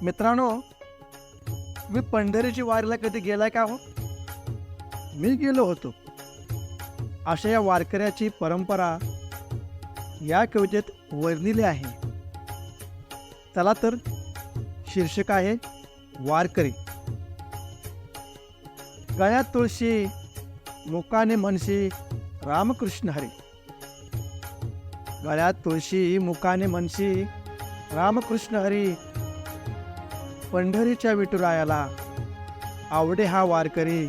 मित्रांनो, मी पंढरीची वारीला कधी गेलाय का हो? मी गेलो होतो. अशा या वारकऱ्याची परंपरा या कवितेत वर्णिली आहे. चला तर, शीर्षक आहे वारकरी. गळ्यात तुळशी, मुखाने म्हणशी रामकृष्ण हरी. गळ्यात तुळशी, मुखाने म्हणशी रामकृष्ण हरी. पंढरीच्या विठुरायाला आवडे हा वारकरी,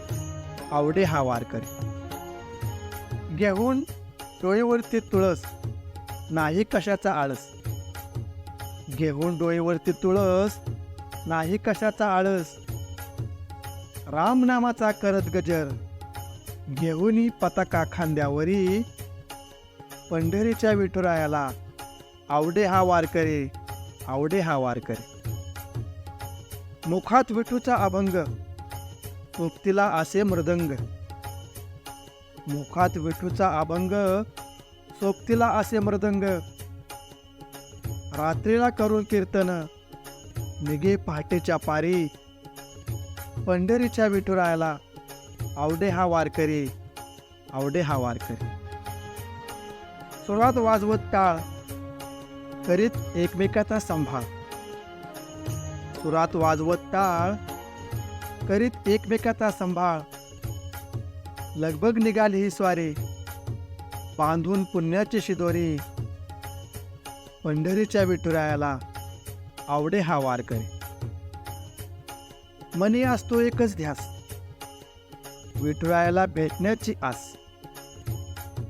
आवडे हा वारकरी. घेऊन डोळेवरती तुळस, नाही कशाचा आळस. घेऊन डोळेवरती तुळस, नाही कशाचा आळस. रामनामाचा करत गजर, घेऊनी पताका खांद्यावरी. पंढरीच्या विठुरायाला आवडे हा वारकरी, आवडे हा वारकरी. मुखात विठूचा अभंग, सोबतीला असे मृदंग. मुखात विठूचा अभंग, सोबतीला असे मृदंग. रात्रीला करून कीर्तन, निघे पहाटेच्या पारी. पंढरीच्या विठुरायाला आवडे हा वारकरी, आवडे हा वारकरी. सुरात वाजवत टाळ, करीत एकमेकाचा संभाळ. सुरात वाजवत टाळ, करीत एकमेकाचा संभाळ. लगबग निघाली ही स्वारी, बांधून पुण्याची शिदोरी. पंढरीच्या विठुरायाला आवडे हा वारकरी. मनी असतो एकच ध्यास, विठुरायाला भेटण्याची आस.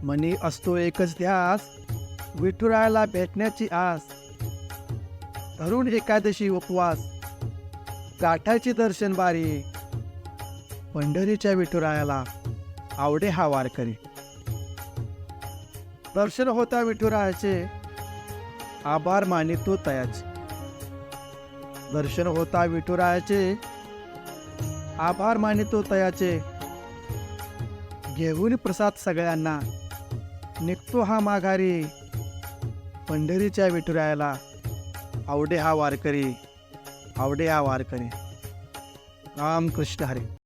मनी असतो एकच ध्यास, विठुरायाला भेटण्याची आस. धरून एकादशी उपवास, गाठायची दर्शन बारी. पंढरीच्या विठुरायाला आवडे हा वारकरी. दर्शन होता विठुरायाचे, आभार मानितो तयाचे. दर्शन होता विठुरायाचे, आभार मानितो तयाचे. घेऊन प्रसाद सगळ्यांना, निघतो हा माघारी. पंढरीच्या विठुरायाला आवडे हा वारकरी, आवडे हा वारकरी. रामकृष्ण हरी.